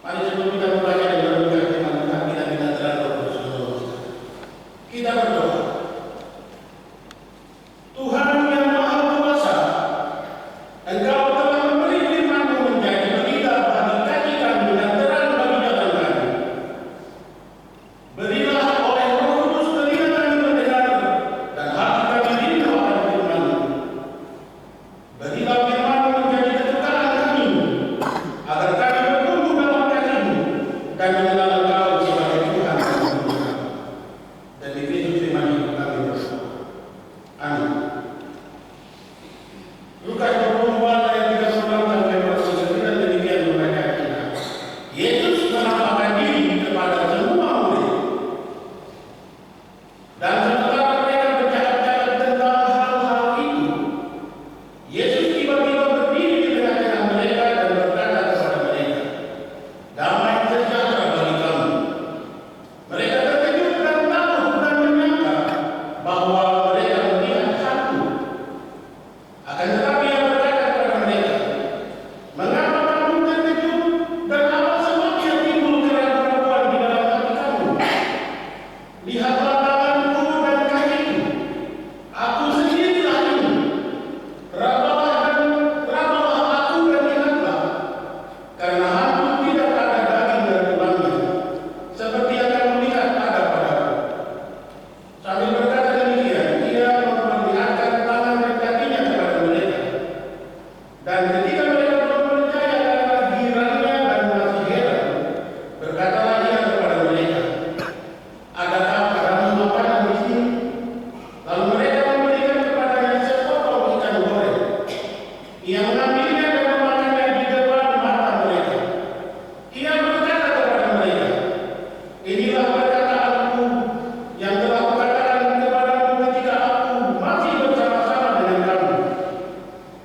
Mari sebelum kita membaca dan merenungkan firman Tuhan, kita minta terang Roh Kudus menolong kita. Kita berdoa. Tuhan yang Maha Kuasa, Engkau telah memberi firman-Mu menjadi berita bagi kaki kami dan terang bagi jalan kami. Berilah oleh Roh Kudus telinga kami mendengar dan hati kami rindu akan firman-Mu. Berilah firman-Mu menjadi kesukaan kami, agar kami bertumbuh dalam kasih-Mu dan mengenal Engkau sebagai Tuhan dan Juru kami. Dan di Kristus firman hidup kami berdoa. Amin. Lukas 24 ayat 36 sampai 49 demikian membaca kita. Yesus menampakkan diri kepada semua murid. Dan setelah mereka bercakap-cakap tentang hal-hal itu, Yesus tiba-tiba berdiri di tengah-tengah mereka dan berkata kepada mereka, "Damai sejahtera bagi kamu." Mereka terkejut dan takut dan menyangka bahwa mereka melihat hantu. Akan tetapi Ia berkata kepada mereka, "Mengapa kamu terkejut dan apa sebabnya timbul keraguan di dalam hati kamu? Lihatlah tanganku dan kakiku. Aku sendirilah ini. Rabalah aku dan lihatlah. Karena hantu tidak ada daging dan tulangnya, seperti yang kamu lihat ada padaku." Sambil berkata demikian, Ia memperlihatkan tangan dan kakinya kepada mereka. Dan ketika mereka belum percaya karena girangnya dan masih heran, berkatalah Ia kepada mereka, "Adakah padamu makanan di sini?" Lalu mereka memberikan kepadanya sepotong ikan goreng. Ia mengambilnya dan memakannya di depan mata mereka. Ia berkata kepada mereka, "Inilah perkataanku yang telah kukatakan kepadamu ketika aku masih bersama-sama dengan kamu,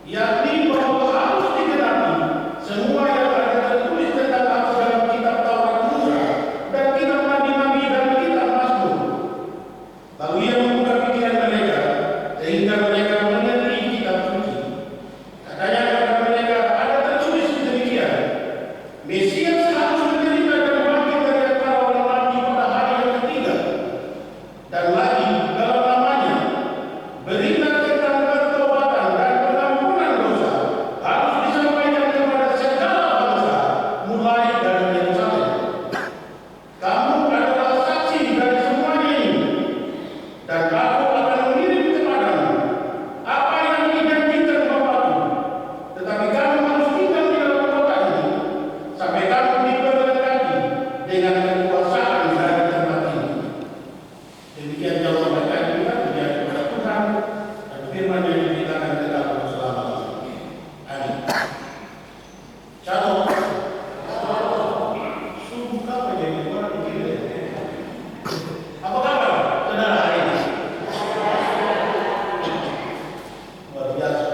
yakni bahwa harus digenapi semua yang ada tertulis tentang aku dalam kitab Taurat Musa dan kitab nabi-nabi dan kitab Mazmur." Lalu Ia membuka pikiran mereka sehingga mereka mengerti kitab suci. Katanya kepada mereka, "Ada tertulis demikian, Mesias harus menderita dan bangkit dari antara orang mati pada hari yang ketiga. Dan lagi dalam namanya, berita tentang pertobatan dan pengampunan dosa harus disampaikan kepada segala bangsa, mulai dari Yerusalem. Kamu adalah saksi dari semuanya ini. Dan aku akan mengirim kepadamu apa yang dijanjikan Bapa-Ku. Tetapi kamu harus tinggal di dalam kota ini sampai kamu diberkati dengan kekuasaan dari tempat ini." Demikian jauh bacaan kita terjadi kepada Tuhan dan firman yang diberitakan tetap selama-lamanya. Amin. Shalom. Sungguh apa jadi orang begini? Apa kabar saudara hari ini? Luar biasa.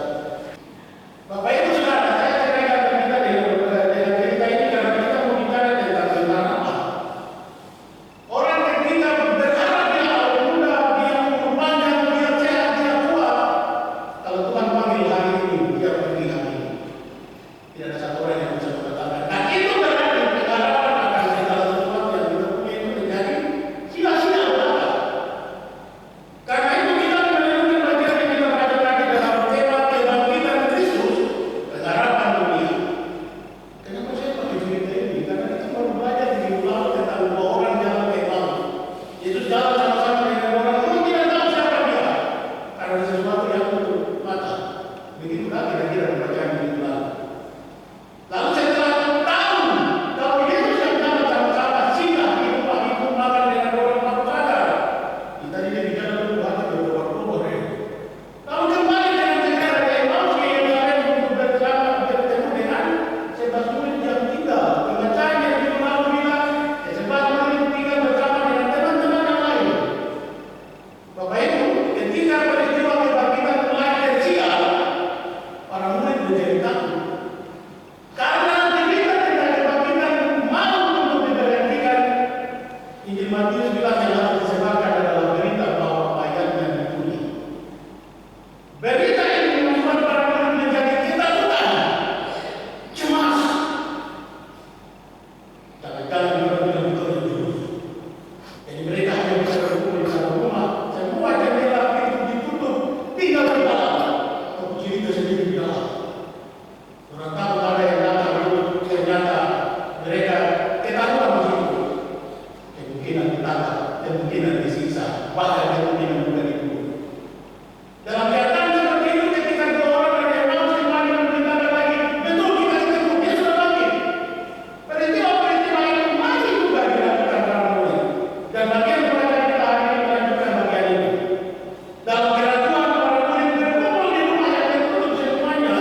Bapak Ibu Saudara, saya akan ingatkan kita dengan cerita ini karena kita mau bicara tentang apa? Jangan-jangan juga betul-betul jurus. Jadi mereka hanya bisa berkumpul di satu rumah, semua jendela pintu ditutup, tinggal di dalam, atau cerita sendiri di dalam. Orang tahu ada yang datang dulu, ternyata mereka ketahuan di situ. Kemungkinan ditangkap, kemungkinan disiksa, bahkan kemungkinan juga dibunuh. Dalam keadaan seperti itu, ketika dua orang ada yang mau sembari memberitakan lagi, betul kita ketemu, dia sudah bangkit. Peristiwa-peristiwa itu masih juga dilakukan dalam mulia. Dan bagian mereka kita hari ini melanjutkan bagian ini. Dalam keraguan para murid berkumpul di rumah yang tertutup semuanya,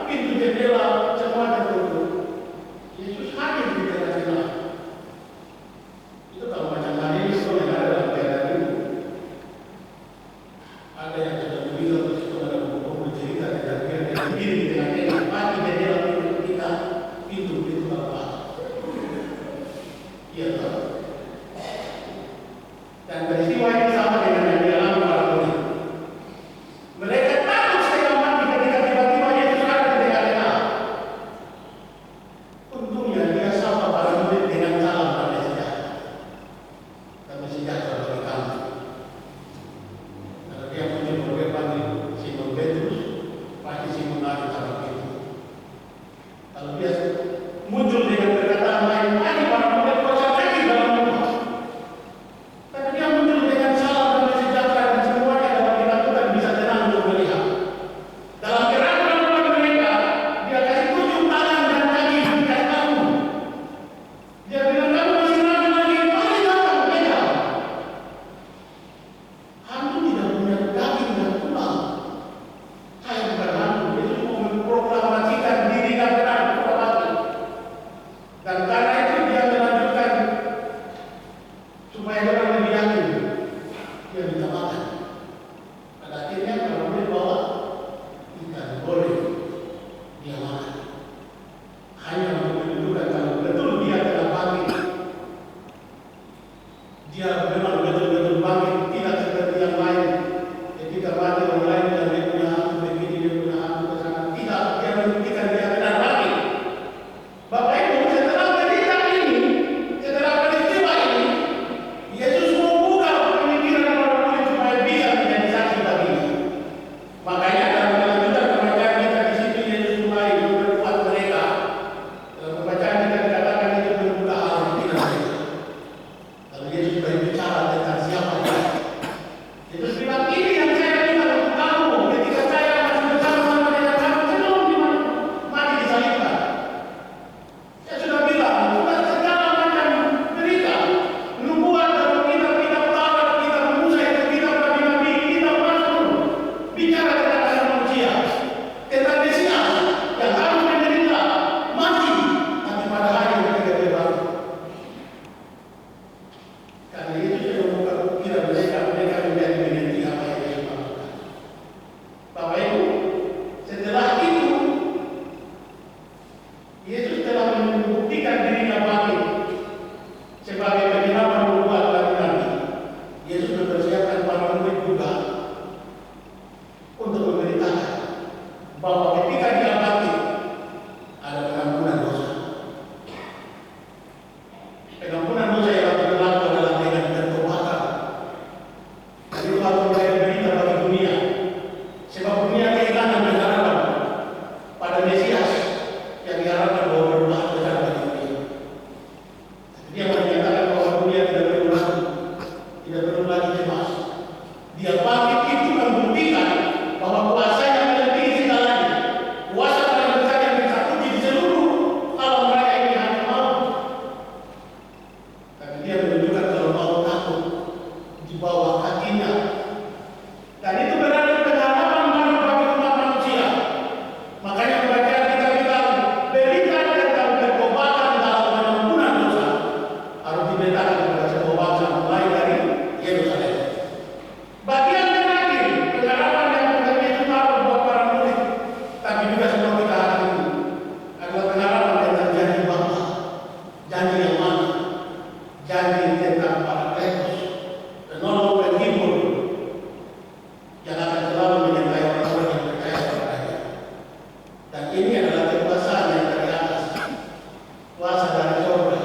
pintu jendela semua tertutup. Yesus hadir di tengah-tengah. Itu kalau macam hari ini yang ada dalam keadaan itu. Ada yang sudah begitu terus kepada buku bercerita kejadian yang berdiri di tengah-tengah, mati jendela pintu kita, pintu terbuka. Iya tahu. Dan peristiwa ini sama dengan yang dialami para murid. Mereka takut setengah mati ketika tiba-tiba Yesus ada di tengah-tengah. Untungnya dia sapa para murid dengan salam damai sejahtera. Damai sejahtera bagi kami. Kalau dia muncul sebagai panggil Simon Petrus, pasti Simon lari sama itu. Kalau dia muncul dengan perkataan lain, pasti para murid kocar kaki dalam rumah. Tapi dia muncul dengan salam damai sejahtera dan semuanya dalam ketakutan bisa tenang untuk melihat. Dalam keraguan mereka, dia kasih tunjuk tangan dan kaki dikasih tahu. Dia bilang, kamu masih ragu lagi, mari datang, pegang. Hantu tidak punya daging dan tulang. Saya bukan hantu, Yesus mau memproklamasikan diri dan benar kepada mati. Dan karena itu dia melanjutkan supaya orang lebih yakin. Dia minta makan. Pada akhirnya kalau boleh bawa ikan boleh dia makan. Hanya untuk menunjukkan kalau betul dia telah bangkit. Dia memang betul-betul bangkit, tidak seperti yang lain. Ketika mati orang lain dan dia punya hantu begini, dia punya hantu ke sana. Tidak, dia menunjukkan dia benar bangkit. Bapak Ibu, setelah berita ini, setelah peristiwa ini, Yesus membuka pemikiran para murid supaya bisa menjadi saksi baginya. Makanya dalam kelanjutan pembacaan kita di situ Yesus mulai memperkuat mereka. Dalam pembacaan kita dikatakan Yesus membuka hal yang tidak mereka. Lalu Yesus berbicara tentang siapa dia. Yesus bilang, ini yang saya bilang untuk kamu ketika saya masih bersama-sama dengan kamu sebelum mati disalibkan. Saya sudah bilang, sudah segala macam berita, nubuat dalam kitab-kitab Taurat, kitab Musa, itu kitab Nabi-Nabi, kitab Mazmur, bicara tentang anak manusia, tentang Mesias yang harus menderita, mati, tapi pada hari ketiga dia bangkit. Karena Yesus sudah membuka pikiran mereka menjadi mengerti apa yang Yesus lakukan. Bapak Ibu, setelah itu Yesus telah membuktikan dirinya bangkit sebagai penyelamat nubuat bagi kami. Yesus mempersiapkan para murid juga untuk memberitakan bahwa ketika dia bangkit ada pengampunan dosa. Pengampunan dosa yang berlaku adalah dengan pertobatan. Dan itu harus menjadi berita bagi dunia. Sebab dunia kehilangan pengharapan pada Mesias yang diharapkan bahwa berubah besar bagi dunia. Dia menyatakan bahwa dunia tidak perlu lagi, tidak perlu lagi cemas. Dia bangkit itu membuktikan bahwa kuasa yang melebihi segalanya, kuasa paling besar yang bisa uji di seluruh alam raya ini hanya mau. Tapi dia menunjukkan kalau mau takut di bawah kakinya. Dan itu berarti pengharapan baru bagi umat manusia. Makanya pembacaan kita bilang berita tentang pertobatan dalam pengampunan dosa harus diberitakan kepada semua bangsa mulai dari Yerusalem. Bagian terakhir pengharapan yang Tuhan Yesus taruh buat para murid, tapi juga semua kita hari ini adalah pengharapan tentang janji Bapa, janji yang mana, janji tentang para Kristus, penolong penghibur yang akan selalu menyertai orang-orang yang percaya kepadanya. Dan ini adalah kekuasaan yang dari atas, kuasa dari surga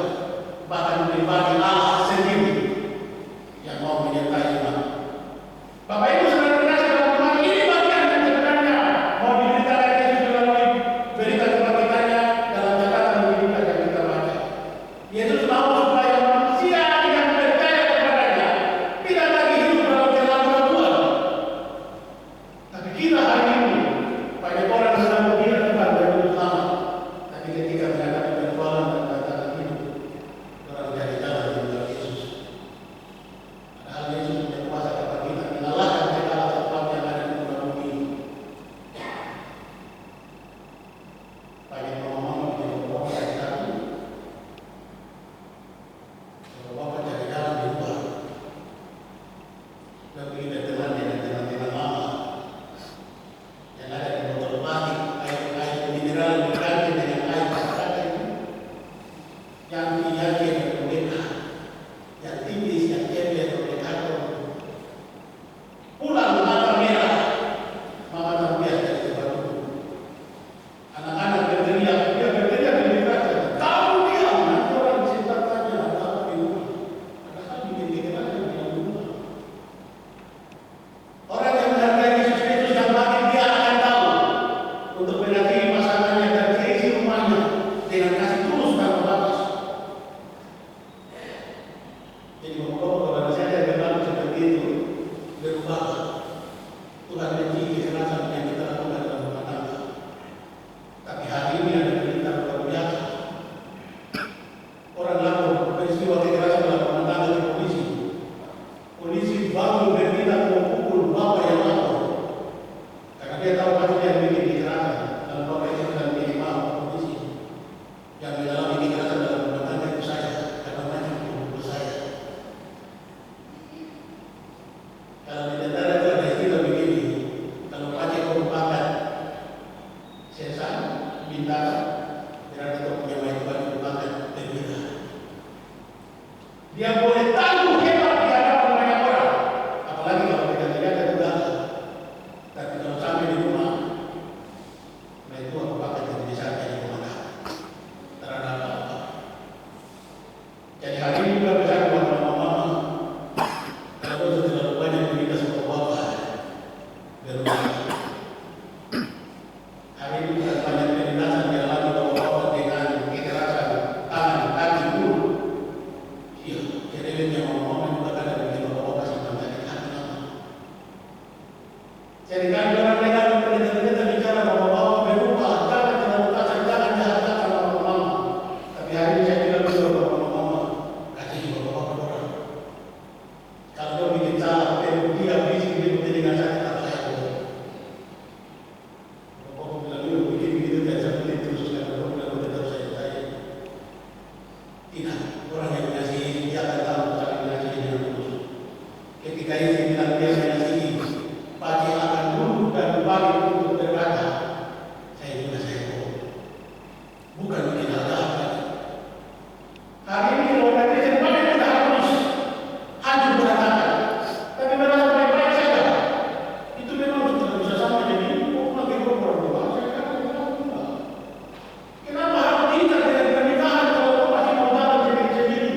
Yesus mau supaya manusia yang percaya kepadanya tidak lagi hidup dalam keraguan. Tapi kita hari ini banyak orang sedang mengira Tuhan dan hidup lama. Tapi ketika menghadapi persoalan dan tantangan hidup, orang jadi jalan di dalam Yesus. Padahal Yesus punya kuasa kepada kita mengalahkan segala sesuatu yang ada di muka bumi ini. Banyak mama-mama punya bapak dari satu, bapak dari jalan di luar. Dan begitu temannya dan teman-teman mama yang ada di botol plastik, air mineral diganti dengan air kata itu, yang diganti dengan mereka, yang tipis, yang cepat, mereka pulang mata merah, mama terbiasa dari tempat itu. Anak-anak berteriak, dia berteriak lebih keras. Kamu diam, nanti orang sekitar tanya ada apa di rumah. Padahal bikin kekerasan di dalam rumah. Orang yang menghargai Yesus Kristus yang makin dia akan tahu untuk mendatangi pasangannya dan keisi rumahnya dengan kasih tulus tanpa batas. Jadi bapak-bapak kalau saya berlaku seperti itu berubah. Tuhan benci kekerasan yang kita lakukan dalam rumah tangga. Tapi hari ini ada berita luar biasa. Orang lapor peristiwa kekerasan dalam rumah tangga di polisi. Polisi bangun berita memukul bapak yang lapor. Karena dia tahu pasti yang bikin kekerasan. Dan bapak itu sedang bikin maaf polisi. Yang mengalami kekerasan dalam rumah tangga itu saya. Karena banyak memukul saya. Kalau di tentara itu ada istilah begini. Kalau pakai merupakan sesat, bintang, berarti kau punya kewajiban merupakan perwira. Dia boleh tangguh hebat di hadapan banyak orang, apalagi kalau kita tidak ada tugas. Tapi kalau sampai di rumah, nah itu aku pakai jadi bisa jadi kemana? Terhadap apa? Jadi hari ini juga bisa buat mama-mama. Kalau itu terlalu banyak berita sama bapak, berubah. Hari ini bukan banyak penindasan yang dialami bapak-bapak dengan kekerasan tangan, kaki, mulut. Iya, cerewetnya mama-mama juga kadang bikin bapak-bapak simpan sakit hati lama. Jadi kami orang dengar pendeta-pendeta bicara bapak-bapak berubah, jangan terlalu kasar, jangan jahat-jahat sama mama-mama. Tapi hari ini saya tidak bisa bapak-mama, kasih bapak-bapak orang. Kalau dia bikin salah, dia bisik, dia dengan sakit apa saya boleh. Bapak bilang, "Lu bikin begitu dan saya boleh terus." Karena bapak bilang, "Tetap saya." Tidak, orang yang mengasihi, dia akan tahu saling mengasihi dengan tulus. Ketika Yesus bilang dia mengasihi, pasti akan duduk dan berbagi untuk berkata, "Saya juga saya boleh." Bukan bikin hal jahat lagi. Hari ini kalau netizen banyak sudah habis, hancur berantakan. Tapi merasa baik-baik saja. Itu memang sudah bisa sama jadi kok lagi orang tua. Saya kata kenapa harus diikat dengan pernikahan kalau kau masih mau jalan sendiri-sendiri?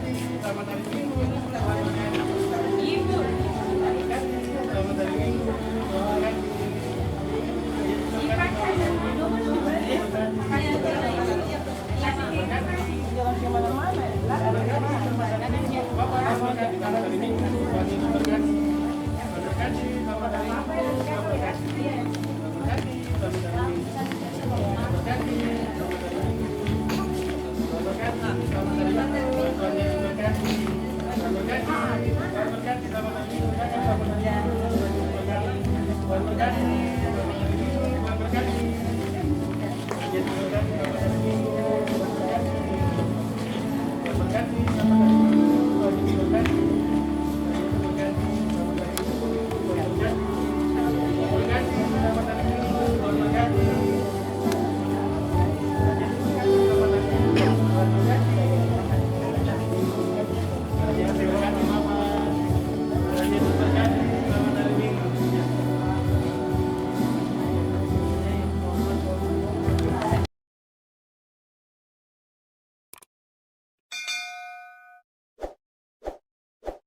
Selamat